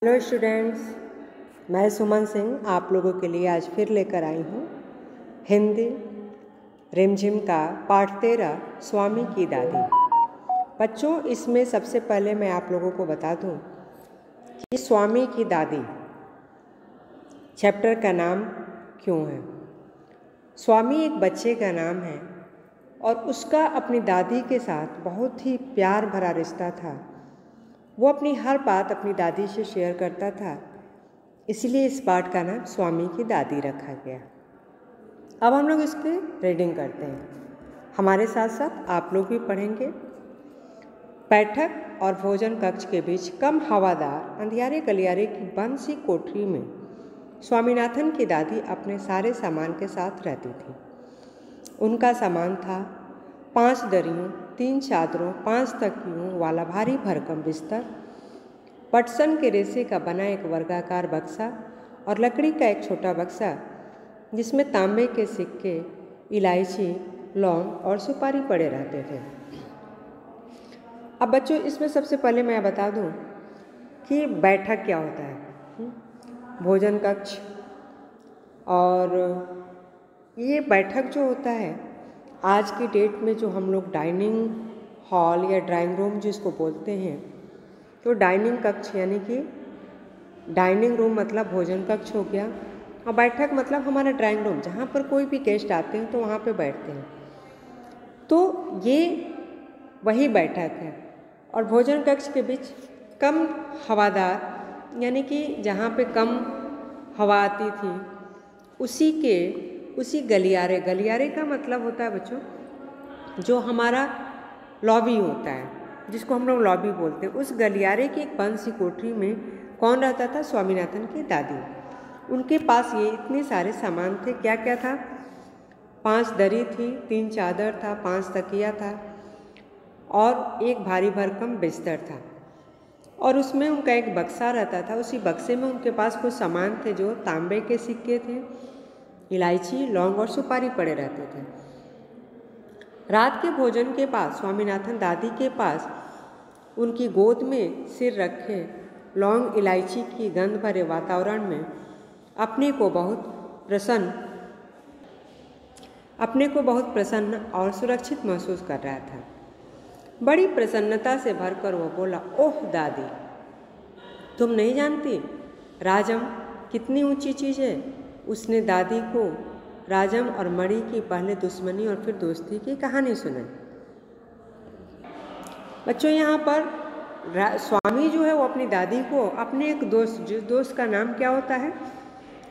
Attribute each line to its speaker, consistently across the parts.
Speaker 1: Hello students, मैं सुमन सिंह आप लोगों के लिए आज फिर लेकर आई हूँ हिंदी रिमझिम का पाठ 13 स्वामी की दादी। बच्चों, इसमें सबसे पहले मैं आप लोगों को बता दूँ कि स्वामी की दादी चैप्टर का नाम क्यों है। स्वामी एक बच्चे का नाम है और उसका अपनी दादी के साथ बहुत ही प्यार भरा रिश्ता था। वो अपनी हर बात अपनी दादी से शेयर करता था, इसलिए इस पाठ का नाम स्वामी की दादी रखा गया। अब हम लोग इसकी रीडिंग करते हैं, हमारे साथ साथ आप लोग भी पढ़ेंगे। बैठक और भोजन कक्ष के बीच कम हवादार अंधियारे गलियारे की बंद सी कोठरी में स्वामीनाथन की दादी अपने सारे सामान के साथ रहती थी। उनका सामान था 5 दरियों, 3 चादरों, 5 तकियों वाला भारी भरकम बिस्तर, पटसन के रेशे का बना एक वर्गाकार बक्सा और लकड़ी का एक छोटा बक्सा जिसमें तांबे के सिक्के, इलायची, लौंग और सुपारी पड़े रहते थे। अब बच्चों, इसमें सबसे पहले मैं बता दूं कि बैठक क्या होता है। भोजन कक्ष, और ये बैठक जो होता है आज की डेट में जो हम लोग डाइनिंग हॉल या ड्राइंग रूम जिसको बोलते हैं, तो डाइनिंग कक्ष यानी कि डाइनिंग रूम मतलब भोजन कक्ष हो गया, और बैठक मतलब हमारा ड्राइंग रूम जहाँ पर कोई भी गेस्ट आते हैं तो वहाँ पे बैठते हैं, तो ये वही बैठक है। और भोजन कक्ष के बीच कम हवादार यानी कि जहाँ पे कम हवा आती थी उसी गलियारे, गलियारे का मतलब होता है बच्चों जो हमारा लॉबी होता है, जिसको हम लोग लॉबी बोलते हैं, उस गलियारे की एक बंद सी कोठरी में कौन रहता था? स्वामीनाथन की दादी। उनके पास ये इतने सारे सामान थे। क्या क्या था? 5 दरी थी, 3 चादर था, 5 तकिया था और एक भारी भरकम बिस्तर था, और उसमें उनका एक बक्सा रहता था। उसी बक्से में उनके पास कुछ सामान थे जो तांबे के सिक्के थे, इलायची, लौंग और सुपारी पड़े रहते थे। रात के भोजन के बाद स्वामीनाथन दादी के पास उनकी गोद में सिर रखे लौंग इलायची की गंध भरे वातावरण में अपने को बहुत प्रसन्न और सुरक्षित महसूस कर रहा था। बड़ी प्रसन्नता से भरकर वो बोला, ओह दादी, तुम नहीं जानती राजम कितनी ऊंची चीज़ है। उसने दादी को राजम और मणि की पहले दुश्मनी और फिर दोस्ती की कहानी सुनाई। बच्चों, यहाँ पर स्वामी जो है वो अपनी दादी को अपने एक दोस्त, जिस दोस्त का नाम क्या होता है?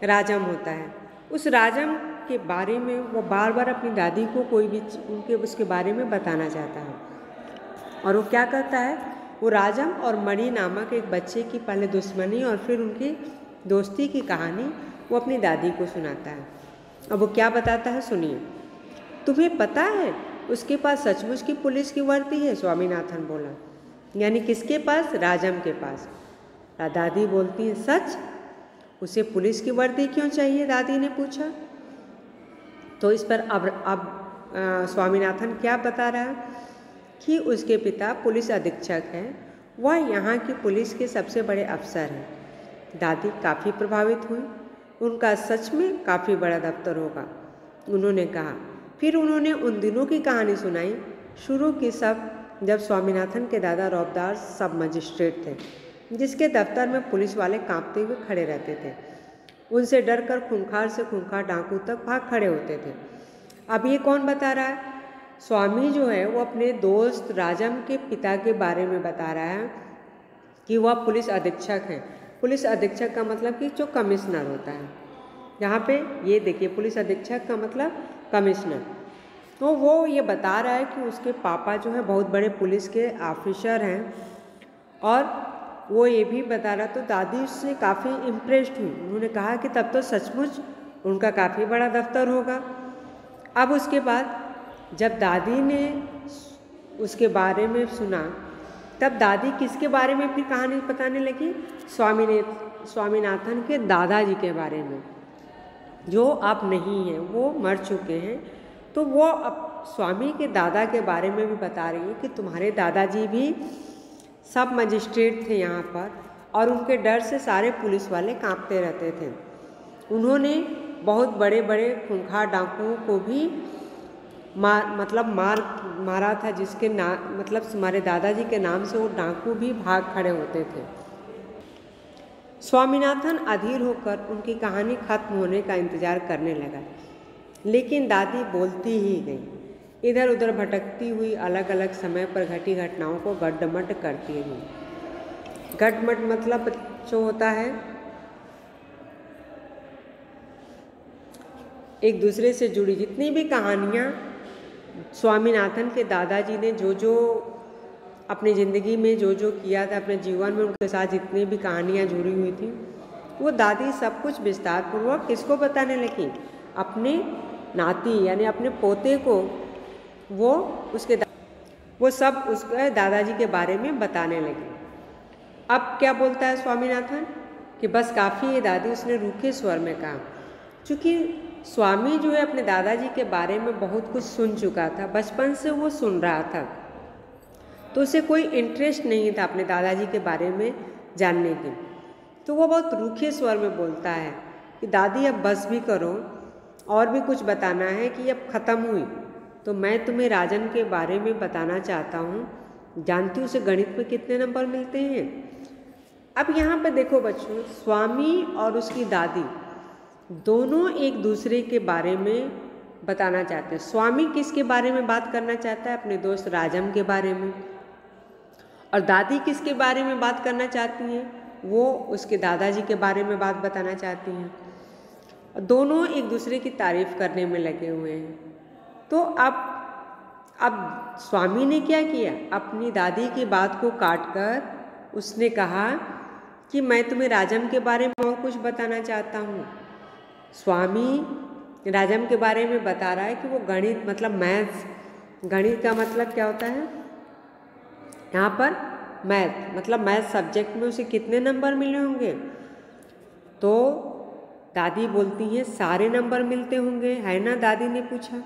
Speaker 1: राजम होता है। उस राजम के बारे में वो बार बार अपनी दादी को कोई भी उसके बारे में बताना चाहता है, और वो क्या करता है? वो राजम और मणि नामक एक बच्चे की पहले दुश्मनी और फिर उनकी दोस्ती की कहानी वो अपनी दादी को सुनाता है। अब वो क्या बताता है, सुनिए। तुम्हें पता है उसके पास सचमुच की पुलिस की वर्दी है? स्वामीनाथन बोला। यानी किसके पास? राजम के पास। दादी बोलती है, सच? उसे पुलिस की वर्दी क्यों चाहिए? दादी ने पूछा। तो इस पर अब स्वामीनाथन क्या बता रहा है कि उसके पिता पुलिस अधीक्षक हैं, वह यहाँ की पुलिस के सबसे बड़े अफसर हैं। दादी काफ़ी प्रभावित हुई। उनका सच में काफ़ी बड़ा दफ्तर होगा, उन्होंने कहा। फिर उन्होंने उन दिनों की कहानी सुनाई, शुरू की जब स्वामीनाथन के दादा रौबदार सब मजिस्ट्रेट थे, जिसके दफ्तर में पुलिस वाले कांपते हुए खड़े रहते थे। उनसे डरकर खूंखार से खूंखार डाकू तक भाग खड़े होते थे। अब ये कौन बता रहा है? स्वामी जो है वो अपने दोस्त राजम के पिता के बारे में बता रहा है कि वह पुलिस अधीक्षक हैं। पुलिस अधीक्षक का मतलब कि जो कमिश्नर होता है। यहाँ पे ये देखिए, पुलिस अधीक्षक का मतलब कमिश्नर। तो वो ये बता रहा है कि उसके पापा जो है बहुत बड़े पुलिस के ऑफिसर हैं, और वो ये भी बता रहा। तो दादी उससे काफ़ी इम्प्रेस्ड हुई। उन्होंने कहा कि तब तो सचमुच उनका काफ़ी बड़ा दफ्तर होगा। अब उसके बाद जब दादी ने उसके बारे में सुना, तब दादी किसके बारे में फिर कहानी बताने लगी? स्वामीनाथन के दादाजी के बारे में, जो अब नहीं हैं, वो मर चुके हैं। तो वो अब स्वामी के दादा के बारे में भी बता रही है कि तुम्हारे दादाजी भी सब मजिस्ट्रेट थे यहाँ पर, और उनके डर से सारे पुलिस वाले कांपते रहते थे। उन्होंने बहुत बड़े बड़े खूंखार डाकुओं को भी मारा था, जिसके हमारे दादाजी के नाम से वो डाकू भी भाग खड़े होते थे। स्वामीनाथन अधीर होकर उनकी कहानी खत्म होने का इंतजार करने लगा, लेकिन दादी बोलती ही गई, इधर उधर भटकती हुई, अलग अलग समय पर घटी घटनाओं को गड्ढमड करती हुई। गड्ढमड मतलब जो होता है एक दूसरे से जुड़ी जितनी भी कहानियाँ स्वामीनाथन के दादाजी ने जो अपनी ज़िंदगी में जो किया था, अपने जीवन में उनके साथ जितनी भी कहानियाँ जुड़ी हुई थी, वो दादी सब कुछ विस्तार पूर्वक किसको बताने लगी? अपने नाती यानी अपने पोते को। वो सब उसके दादाजी के बारे में बताने लगी। अब क्या बोलता है स्वामीनाथन कि बस काफ़ी है दादी, उसने रूखे स्वर में कहा। चूँकि स्वामी जो है अपने दादाजी के बारे में बहुत कुछ सुन चुका था, बचपन से वो सुन रहा था, तो उसे कोई इंटरेस्ट नहीं था अपने दादाजी के बारे में जानने की। तो वो बहुत रूखे स्वर में बोलता है कि दादी अब बस भी करो, और भी कुछ बताना है कि अब ख़त्म हुई? तो मैं तुम्हें राजन के बारे में बताना चाहता हूँ। जानती हूँ उसे गणित में कितने नंबर मिलते हैं? अब यहाँ पर देखो बच्चों, स्वामी और उसकी दादी दोनों एक दूसरे के बारे में बताना चाहते हैं। स्वामी किसके बारे में बात करना चाहता है? अपने दोस्त राजम के बारे में। और दादी किसके बारे में बात करना चाहती हैं? वो उसके दादाजी के बारे में बात बताना चाहती हैं। दोनों एक दूसरे की तारीफ करने में लगे हुए हैं। तो अब स्वामी ने क्या किया? अपनी दादी की बात को काटकर उसने कहा कि मैं तुम्हें राजम के बारे में और कुछ बताना चाहता हूँ। स्वामी राजम के बारे में बता रहा है कि वो गणित मतलब मैथ्स, गणित का मतलब क्या होता है यहाँ पर? मैथ, मतलब मैथ सब्जेक्ट में उसे कितने नंबर मिले होंगे? तो दादी बोलती हैं सारे नंबर मिलते होंगे, है ना? दादी ने पूछा।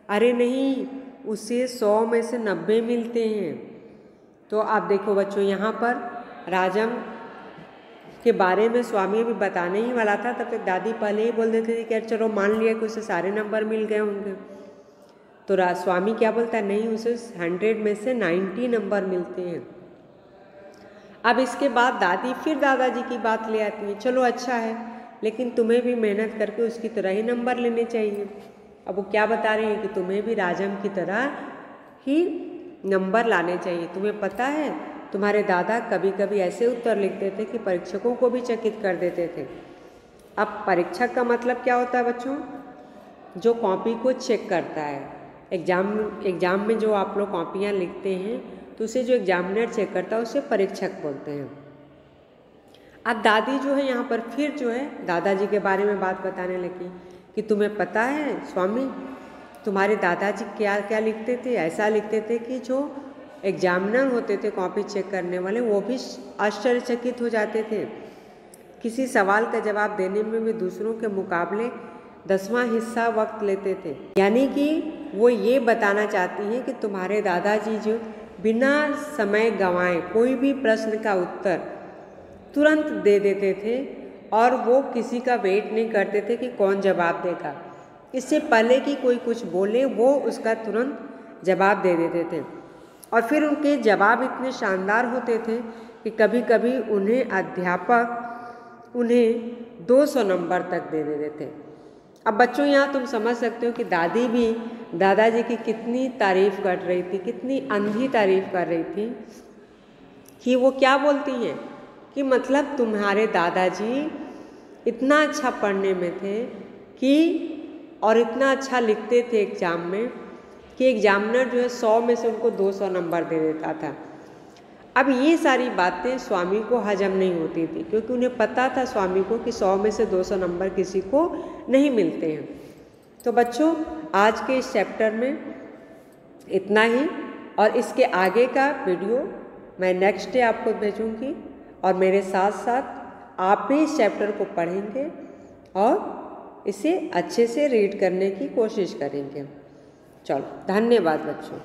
Speaker 1: अरे नहीं, उसे 100 में से 90 मिलते हैं। तो आप देखो बच्चों, यहाँ पर राजम के बारे में स्वामी भी बताने ही वाला था, तब तक दादी पहले ही बोल देती थी कि चलो मान लिया कि उसे सारे नंबर मिल गए होंगे। तो स्वामी क्या बोलता है? नहीं, उसे 100 में से 90 नंबर मिलते हैं। अब इसके बाद दादी फिर दादाजी की बात ले आती है, चलो अच्छा है, लेकिन तुम्हें भी मेहनत करके उसकी तरह ही नंबर लेने चाहिए। अब वो क्या बता रही हैं कि तुम्हें भी राजम की तरह ही नंबर लाने चाहिए। तुम्हें पता है तुम्हारे दादा कभी कभी ऐसे उत्तर लिखते थे कि परीक्षकों को भी चकित कर देते थे। अब परीक्षक का मतलब क्या होता है बच्चों? जो कॉपी को चेक करता है। एग्जाम में जो आप लोग कॉपियाँ लिखते हैं तो उसे जो एग्जामिनर चेक करता है उसे परीक्षक बोलते हैं। अब दादी जो है यहाँ पर फिर जो है दादाजी के बारे में बात बताने लगी कि तुम्हें पता है स्वामी, तुम्हारे दादाजी क्या क्या लिखते थे? ऐसा लिखते थे कि जो एग्जामिनर होते थे कॉपी चेक करने वाले, वो भी आश्चर्यचकित हो जाते थे। किसी सवाल का जवाब देने में भी दूसरों के मुकाबले 10वां हिस्सा वक्त लेते थे। यानी कि वो ये बताना चाहती हैं कि तुम्हारे दादाजी जो बिना समय गंवाए कोई भी प्रश्न का उत्तर तुरंत दे देते थे, और वो किसी का वेट नहीं करते थे कि कौन जवाब देगा। इससे पहले कि कोई कुछ बोले वो उसका तुरंत जवाब दे देते थे। और फिर उनके जवाब इतने शानदार होते थे कि कभी कभी उन्हें अध्यापक उन्हें 200 नंबर तक दे देते थे। अब बच्चों यहाँ तुम समझ सकते हो कि दादी भी दादाजी की कितनी तारीफ़ कर रही थी, कितनी अंधी तारीफ़ कर रही थी कि वो क्या बोलती हैं कि मतलब तुम्हारे दादाजी इतना अच्छा पढ़ने में थे कि और इतना अच्छा लिखते थे एग्ज़ाम में कि एग्जामिनर जो है 100 में से उनको 200 नंबर दे देता था। अब ये सारी बातें स्वामी को हजम नहीं होती थी, क्योंकि उन्हें पता था स्वामी को कि 100 में से 200 नंबर किसी को नहीं मिलते हैं। तो बच्चों आज के इस चैप्टर में इतना ही, और इसके आगे का वीडियो मैं नेक्स्ट डे आपको भेजूँगी, और मेरे साथ साथ आप भी इस चैप्टर को पढ़ेंगे और इसे अच्छे से रीड करने की कोशिश करेंगे। चलो, धन्यवाद बच्चों।